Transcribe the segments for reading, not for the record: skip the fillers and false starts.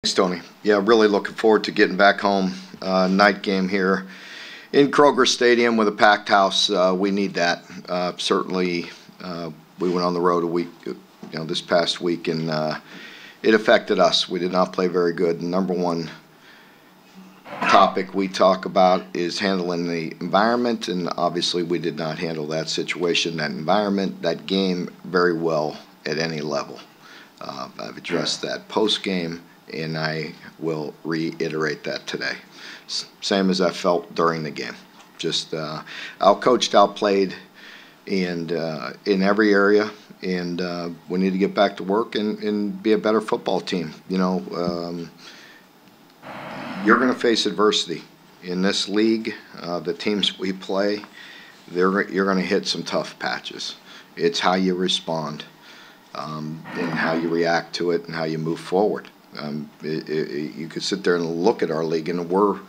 Thanks, Tony. Yeah, really looking forward to getting back home. Night game here in Kroger Stadium with a packed house. We need that. Certainly, we went on the road a week, this past week, and it affected us. We did not play very good. The number one topic we talk about is handling the environment, and obviously we did not handle that situation, that environment, that game very well at any level. I've addressed that post-game, and I will reiterate that today. Same as I felt during the game. Just out-coached, outplayed, and in every area, and we need to get back to work and be a better football team. You're going to face adversity in this league. The teams we play, you're going to hit some tough patches. It's how you respond, and how you react to it, and how you move forward. You could sit there and look at our league, and we're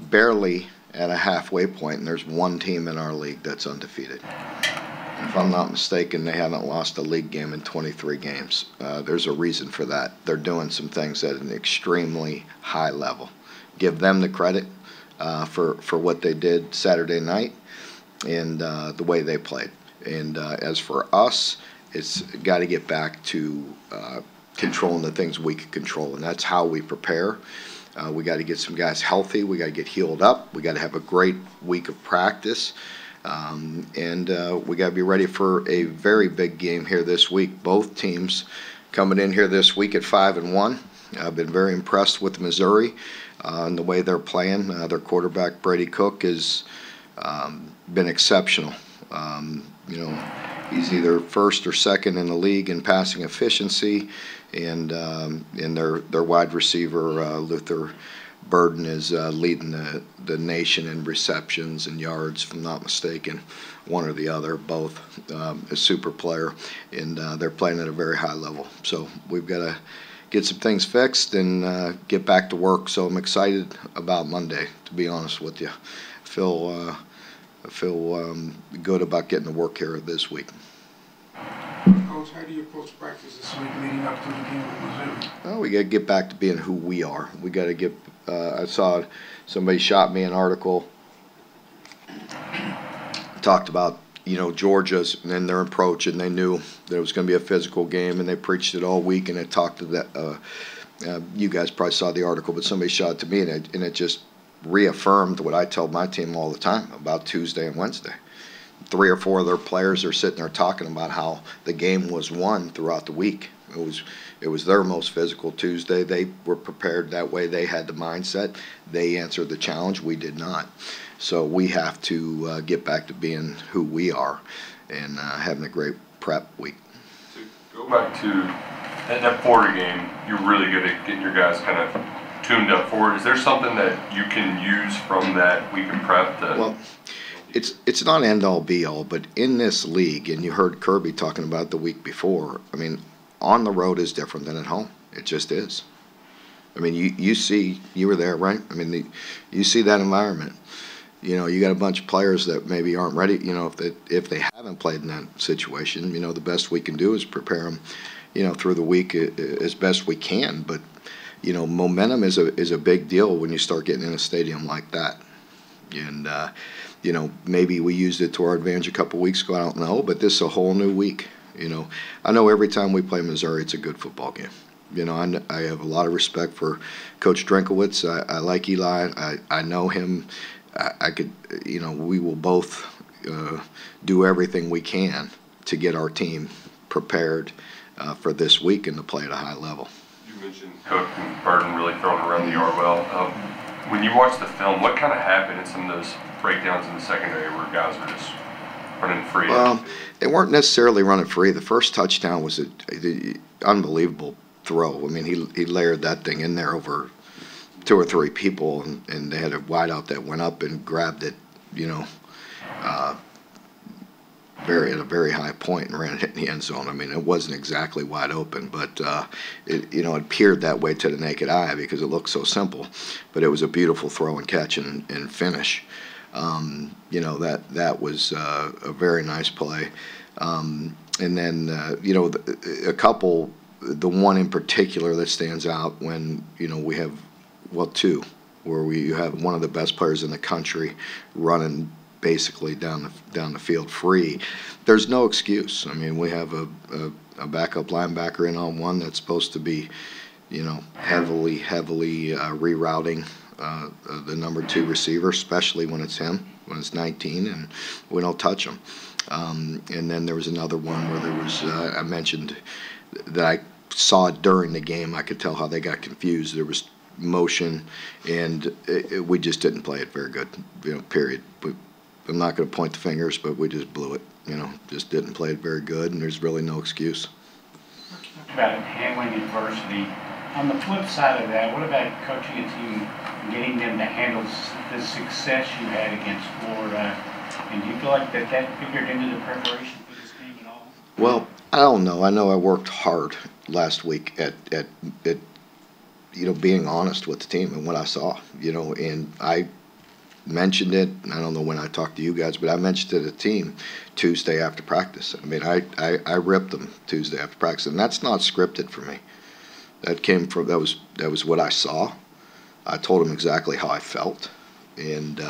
barely at a halfway point, and there's one team in our league that's undefeated. If I'm not mistaken, they haven't lost a league game in 23 games. There's a reason for that. They're doing some things at an extremely high level. Give them the credit for what they did Saturday night and the way they played. And as for us, it's got to get back to controlling the things we can control, and that's how we prepare. We got to get some guys healthy. We got to get healed up. We got to have a great week of practice, and we got to be ready for a very big game here this week. Both teams coming in here this week at 5-1. I've been very impressed with Missouri and the way they're playing. Their quarterback Brady Cook has been exceptional. He's either first or second in the league in passing efficiency, and their wide receiver Luther Burden is leading the nation in receptions and yards, if I'm not mistaken, one or the other, both a super player, and they're playing at a very high level. So we've got to get some things fixed and get back to work. So I'm excited about Monday, to be honest with you. I feel good about getting to work here this week. Coach, how do you approach practice this week leading up to the game with Missouri? Well, we got to get back to being who we are. We got to get. I saw somebody shot me an article. Talked about Georgia's and their approach, and they knew that it was going to be a physical game, and they preached it all week. And it talked to that. You guys probably saw the article, but somebody shot it to me, and it just reaffirmed what I tell my team all the time about Tuesday and Wednesday. 3 or 4 of their players are sitting there talking about how the game was won throughout the week. It was their most physical Tuesday. They were prepared that way. They had the mindset. They answered the challenge. We did not. So we have to get back to being who we are and having a great prep week. To go back to that Florida game, you're really good at getting your guys kind of tuned up for it. Is there something that you can use from that week of prep? Well, it's not end-all be-all, but in this league, and you heard Kirby talking about the week before, I mean, on the road is different than at home. It just is. I mean, you were there, right? I mean, you see that environment. You got a bunch of players that maybe aren't ready. If they haven't played in that situation, the best we can do is prepare them, through the week as best we can. But momentum is a big deal when you start getting in a stadium like that. And maybe we used it to our advantage a couple weeks ago. I don't know, but this is a whole new week. I know every time we play Missouri, it's a good football game. I have a lot of respect for Coach Drinkowitz. I like Eli. I know him. We will both do everything we can to get our team prepared for this week and to play at a high level. You mentioned Cook and Burden really throwing around the yard well. When you watch the film, what kind of happened in some of those breakdowns in the secondary where guys were just running free? Well, they weren't necessarily running free. The first touchdown was an unbelievable throw. I mean, he layered that thing in there over 2 or 3 people, and they had a wideout that went up and grabbed it, at a very high point and ran it in the end zone. I mean, it wasn't exactly wide open, but it appeared that way to the naked eye because it looked so simple. But it was a beautiful throw and catch and finish. That was a very nice play. And then a couple the one in particular that stands out when, we have, well, two, where you have one of the best players in the country running basically down the field free. There's no excuse. I mean, we have a backup linebacker in on one that's supposed to be, heavily rerouting the number 2 receiver, especially when it's him, when it's 19, and we don't touch him. And then there was another one where there was, I mentioned that I saw it during the game. I could tell how they got confused. There was motion, and we just didn't play it very good, period. But I'm not going to point the fingers, but we just blew it, just didn't play it very good, and there's really no excuse. About handling adversity. On the flip side of that, what about coaching a team, getting them to handle the success you had against Florida? And do you feel like that figured into the preparation for this game at all? Well, I don't know. I know I worked hard last week at being honest with the team and what I saw, and I mentioned it. I don't know when I talked to you guys, but I mentioned to the team Tuesday after practice. I mean, I ripped them Tuesday after practice, and that's not scripted for me. That was what I saw. I told them exactly how I felt, and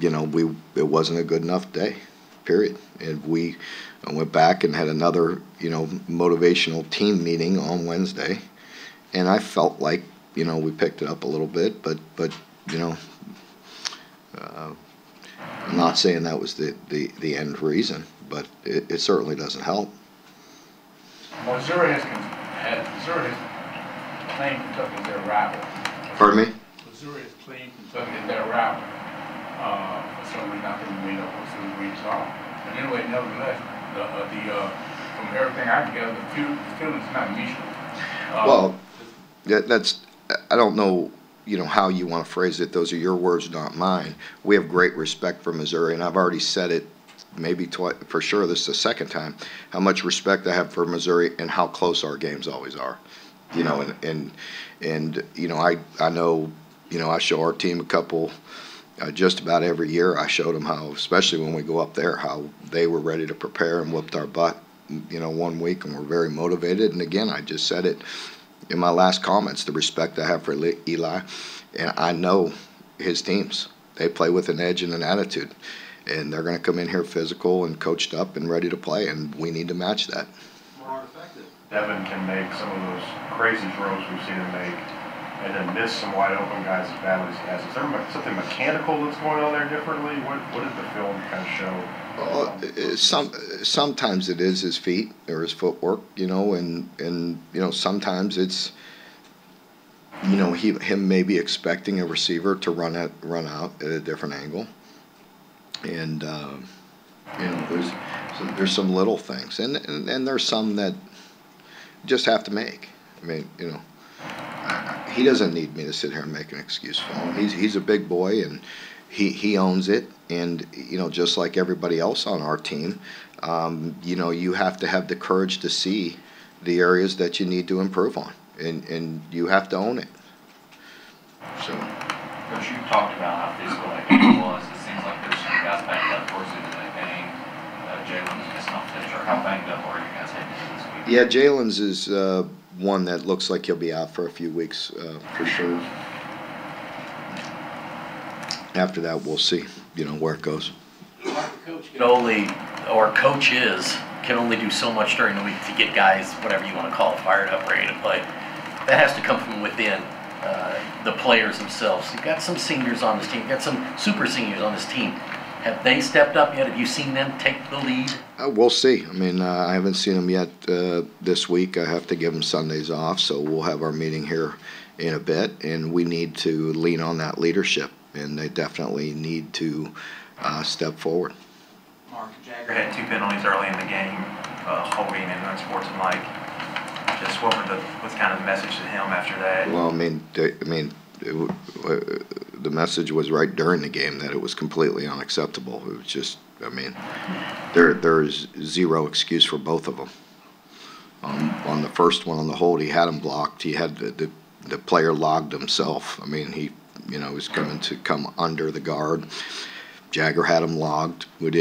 it wasn't a good enough day, period. And I went back and had another motivational team meeting on Wednesday, and I felt like we picked it up a little bit, but I'm not saying that was the end reason, but it certainly doesn't help. Missouri has claimed Kentucky as their rival. Pardon me? Missouri has claimed Kentucky as their rival. For some reason, I think we made up for some reason. But anyway, nevertheless, from everything I gather, the feeling's not mutual. Well, I don't know, how you want to phrase it. Those are your words, not mine. We have great respect for Missouri, and I've already said it maybe twice, for sure this is the second time, how much respect I have for Missouri and how close our games always are. I know, I show our team a couple, just about every year. I showed them how, especially when we go up there, how they were ready to prepare and whooped our butt, 1 week, and we're very motivated. And again, I just said it in my last comments, the respect I have for Eli, and I know his teams. They play with an edge and an attitude, and they're going to come in here physical and coached up and ready to play, and we need to match that. More effective. Devin can make some of those crazy throws we've seen him make, and then miss some wide open guys as badly as he has. Is there something mechanical that's going on there differently? What did the film kind of show? Sometimes it is his feet or his footwork, and sometimes it's him maybe expecting a receiver to run out at a different angle, and there's some little things, and there's some that just have to make. I mean, he doesn't need me to sit here and make an excuse for him. He's a big boy, and he owns it. And just like everybody else on our team, you have to have the courage to see the areas that you need to improve on, and you have to own it. So, Coach, you talked about how physical that game was. It seems like there's some guys banged up towards the end of that game. Jalen's missing off the picture. How banged up are you guys heading into this week? yeah, Jalen's is one that looks like he'll be out for a few weeks for sure. After that, we'll see, where it goes. Coaches can only do so much during the week to get guys, whatever you want to call it, fired up, ready to play. That has to come from within the players themselves. You've got some seniors on this team. You've got some super seniors on this team. Have they stepped up yet? Have you seen them take the lead? We'll see. I mean, I haven't seen them yet this week. I have to give them Sundays off, so we'll have our meeting here in a bit, and we need to lean on that leadership, and they definitely need to step forward. Mark, Jagger had 2 penalties early in the game, holding and unsportsmanlike. Just what's kind of the message to him after that? Well, the message was right during the game that it was completely unacceptable. It was just, there's zero excuse for both of them. On the first one, on the hold, he had him blocked. He had the player logged himself. He was coming to come under the guard. Jagger had him logged. There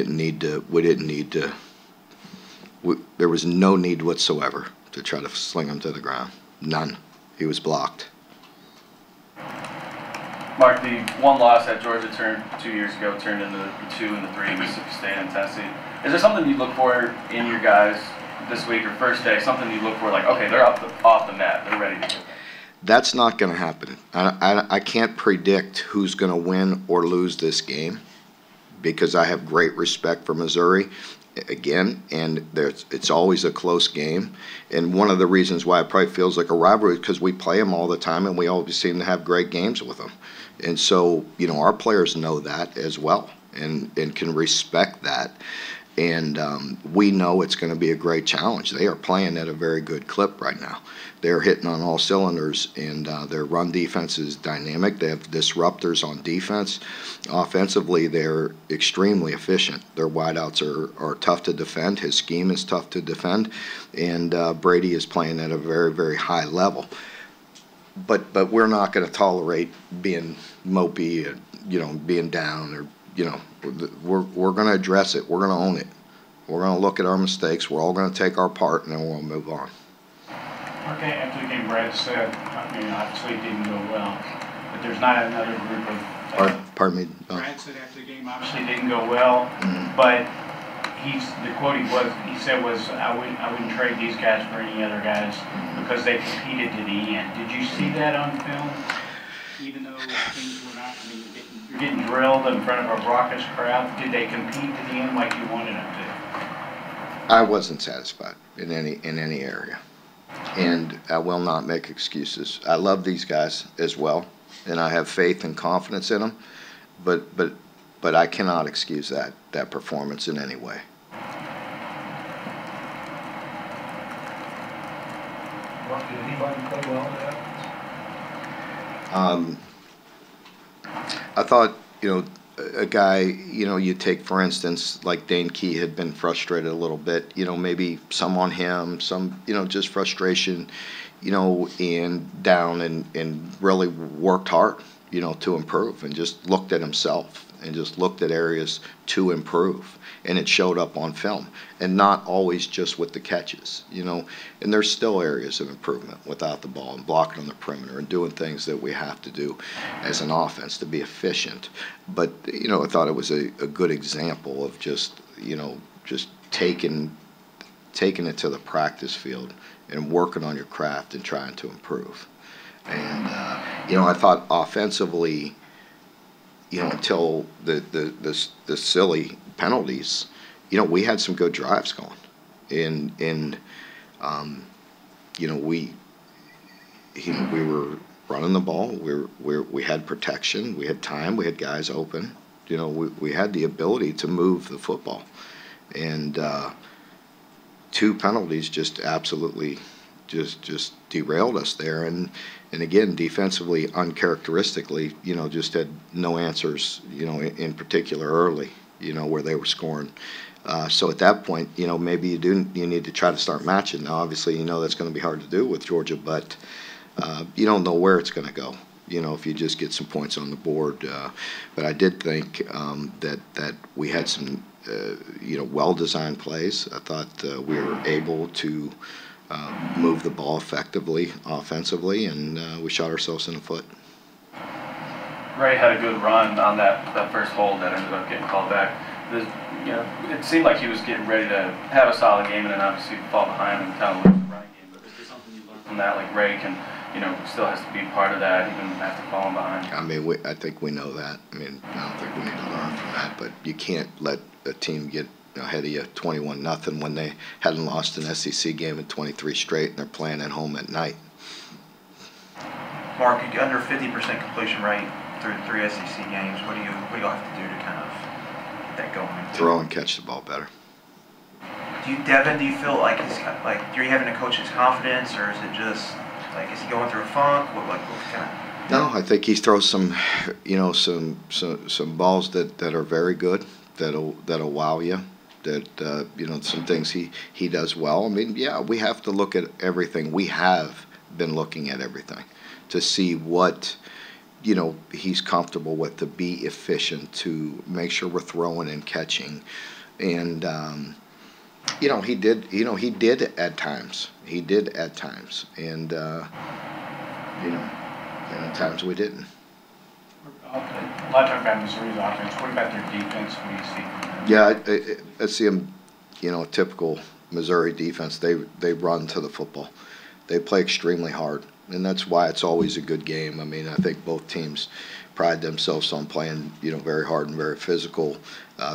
was no need whatsoever to try to sling him to the ground. None. He was blocked. Mark, the one loss that Georgia turned 2 years ago turned into the 2 and the 3 Mississippi State and Tennessee. Is there something you look for in your guys this week or first day? Something you look for, like, okay, they're off the mat, they're ready to go. That's not going to happen. I can't predict who's going to win or lose this game because I have great respect for Missouri, again, and it's always a close game. And one of the reasons why it probably feels like a rivalry is because we play them all the time and we always seem to have great games with them. And so, you know, our players know that as well and can respect that. And we know it's going to be a great challenge. They are playing at a very good clip right now. They're hitting on all cylinders, and their run defense is dynamic. They have disruptors on defense. Offensively, they're extremely efficient. Their wideouts are tough to defend. His scheme is tough to defend, and Brady is playing at a very, very high level. But we're not going to tolerate being mopey, or, you know, being down, or, you know, we're going to address it. We're going to own it. We're going to look at our mistakes. We're all going to take our part, and then we'll move on. Okay, after the game, Brad said, I mean, obviously it didn't go well, but there's not another group of. Pardon me. Brad said after the game, obviously it didn't go well, but the quote he said was, I wouldn't trade these guys for any other guys because they competed to the end. Did you see that on film? Even though things were not, I mean, you're getting drilled in front of a raucous crowd. Did they compete to the end like you wanted them to? I wasn't satisfied in any area, and I will not make excuses. I love these guys as well, and I have faith and confidence in them, but I cannot excuse that performance in any way. Did anybody play well in that? I thought, you know, a guy, you know, you take, for instance, like Dane Key had been frustrated a little bit, you know, maybe some on him, some, you know, just frustration, you know, and down and really worked hard, you know, to improve and just looked at himself and just looked at areas to improve. And it showed up on film, and not always just with the catches, you know. And there's still areas of improvement without the ball and blocking on the perimeter and doing things that we have to do as an offense to be efficient. But, you know, I thought it was a good example of just, you know, just taking it to the practice field and working on your craft and trying to improve. And, you know, I thought offensively, you know, until the silly penalties, you know, we had some good drives going, and you know, we were running the ball. We had protection. We had time. We had guys open. You know, we had the ability to move the football, and 2 penalties just absolutely just derailed us there. And again, defensively, uncharacteristically, you know, just had no answers, you know, in particular early, you know, where they were scoring. So at that point, you know, maybe you need to try to start matching. Now, obviously, you know that's going to be hard to do with Georgia, but you don't know where it's going to go, you know, if you just get some points on the board. But I did think that we had some, you know, well-designed plays. I thought we were able to move the ball effectively offensively, and we shot ourselves in the foot. Ray had a good run on that first hold that ended up getting called back. You know, it seemed like he was getting ready to have a solid game and then obviously fall behind and kind of lose the running game. But is there something you learned from that? Like Ray can, you know, still has to be part of that even after falling behind. I mean, I think we know that. I mean, I don't think we need to learn from that, but you can't let a team get ahead of you 21-0 when they hadn't lost an SEC game in 23 straight and they're playing at home at night. Mark, under 50% completion rate through 3 SEC games, what do you have to do to kind of get that going? Throw and catch the ball better. Devin, do you feel like are you having to coach his confidence, or is it just like, is he going through a funk? What kind of? No, I think he throws some, you know, some balls that are very good, that'll wow you. That you know, some things he does well. I mean, yeah, we have to look at everything. We have been looking at everything to see what, you know, he's comfortable with, to be efficient, to make sure we're throwing and catching, and You know, he did. You know, he did at times. He did at times, and and at times we didn't. A lot of talk about Missouri's offense. What about their defense? What do you see from them? Yeah, I see them. Typical Missouri defense. They run to the football. They play extremely hard, and that's why it's always a good game. I mean, I think both teams pride themselves on playing, very hard and very physical.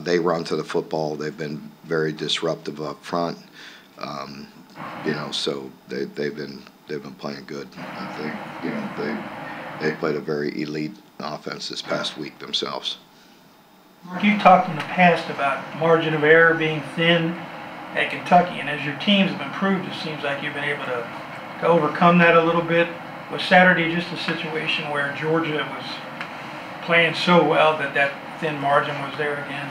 They run to the football. They've been very disruptive up front. So they've been playing good. I think, they played a very elite offense this past week themselves. Mark, you talked in the past about margin of error being thin at Kentucky, and as your teams have improved, it seems like you've been able to overcome that a little bit. Was Saturday just a situation where Georgia was playing so well that thin margin was there again?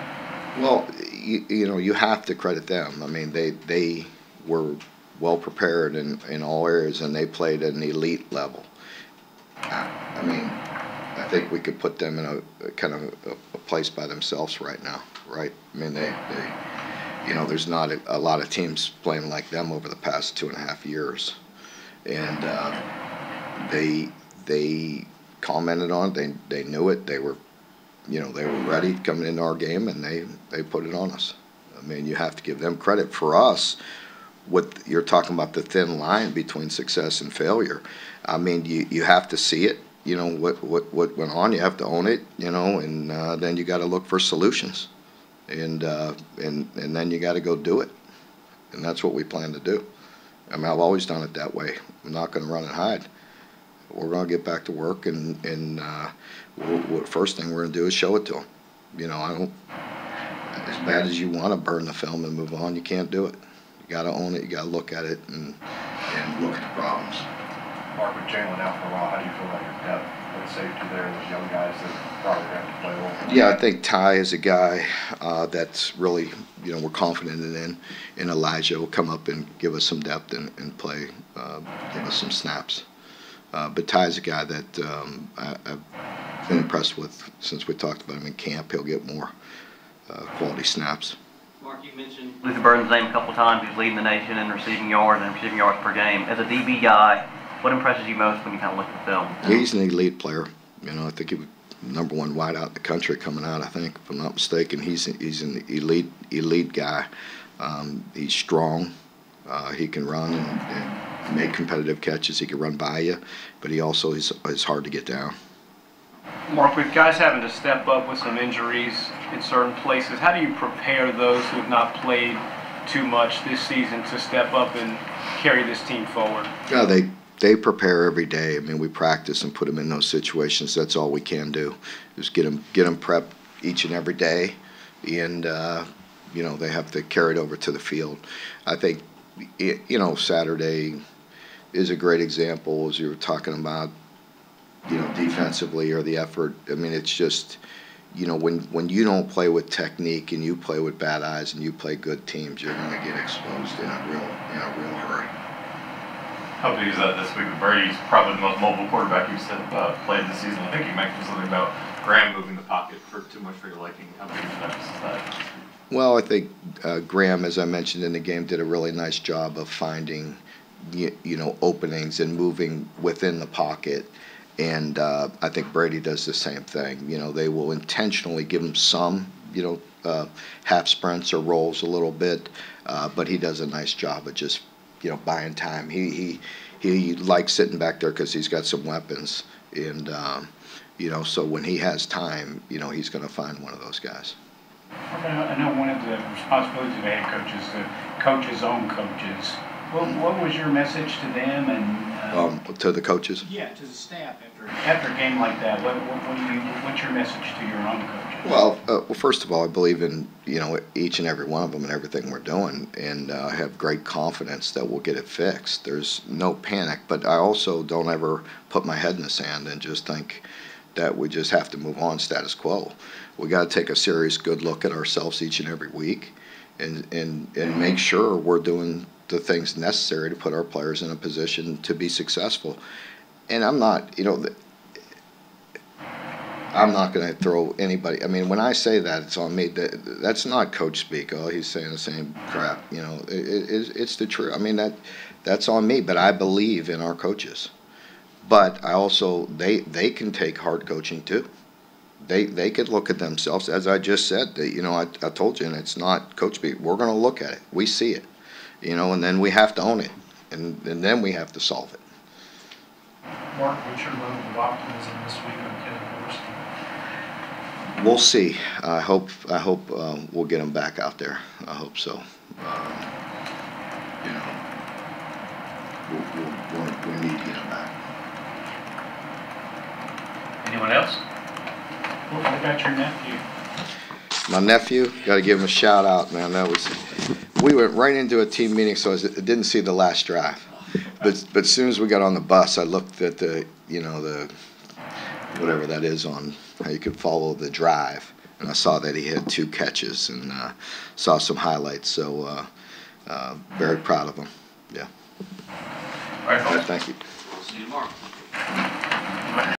Well, you have to credit them. I mean, they were well prepared in all areas, and they played at an elite level. I mean, I think we could put them in a kind of a place by themselves right now, right? I mean, there's not a lot of teams playing like them over the past 2.5 years, and they commented on it. They knew it. They were ready coming into our game, and they put it on us. I mean, you have to give them credit. For us, what you're talking about, the thin line between success and failure. I mean, you have to see it. What went on. You have to own it. And then you got to look for solutions, and then you got to go do it, and that's what we plan to do. I mean, I've always done it that way. I'm not going to run and hide. We're going to get back to work, and first thing we're going to do is show it to them. I don't. As bad as you want to burn the film and move on, you can't do it. You got to own it. You got to look at it and look at the problems. Mark, with Jalen out for a while, how do you feel about your depth and safety there? Those young guys that probably have to play a little. Yeah, I think Ty is a guy that's really, we're confident in. And Elijah will come up and give us some depth and play, give us some snaps. But Ty's a guy that I've been impressed with since we talked about him in camp. He'll get more quality snaps. Mark, you mentioned Luther Burden's name a couple of times. He's leading the nation in receiving yards and receiving yards per game. As a DB guy, what impresses you most when you kind of look at the film? He's an elite player. I think he was #1 wideout in the country coming out. I think, if I'm not mistaken, he's an elite guy. He's strong. He can run and make competitive catches. He can run by you, but he also is hard to get down. Mark, with guys having to step up with some injuries in certain places, how do you prepare those who have not played too much this season to step up and carry this team forward? Yeah, they prepare every day. I mean, we practice and put them in those situations. That's all we can do, is get them prepped each and every day, and they have to carry it over to the field. I think Saturday is a great example, as you were talking about, defensively, or the effort. I mean, it's just, when you don't play with technique and you play with bad eyes and you play good teams, you're going to get exposed in a real hurry. How big is that this week? Brady's probably the most mobile quarterback you've played this season. I think you mentioned something about Graham moving the pocket for too much for your liking. How big of an emphasis is that? Well, I think Graham, as I mentioned in the game, did a really nice job of finding, openings and moving within the pocket. And I think Brady does the same thing. They will intentionally give him some, half sprints or rolls a little bit, but he does a nice job of just, buying time. He likes sitting back there because he's got some weapons, and so when he has time, he's going to find one of those guys. I know one of the responsibilities of a head coach is to coach his own coaches. What was your message to them and to the coaches? Yeah, to the staff after a game like that. What's your message to your own coaches? Well, first of all, I believe in each and every one of them and everything we're doing, and I have great confidence that we'll get it fixed. There's no panic, but I also don't ever put my head in the sand and just think that we just have to move on status quo. We got to take a serious, good look at ourselves each and every week, and make sure we're doing the things necessary to put our players in a position to be successful. And I'm not, I'm not going to throw anybody. I mean, when I say that, it's on me. That's not coach speak. Oh, he's saying the same crap. You know, it's the truth. I mean, that's on me. But I believe in our coaches. But I also they can take hard coaching too. They could look at themselves, as I just said. You know, I told you, and it's not coach speak. We're going to look at it. We see it. You know, and then we have to own it, and then we have to solve it. Mark, what's your level of optimism this week on Ken University? We'll see. I hope we'll get him back out there. I hope so. You know, we need to get him back. Anyone else? What about your nephew? My nephew, got to give him a shout out, man. We went right into a team meeting, so I didn't see the last drive. But as soon as we got on the bus, I looked at the whatever that is on how you could follow the drive, and I saw that he had 2 catches and saw some highlights. So very proud of him. Yeah. All right, folks. Thank you. See you tomorrow.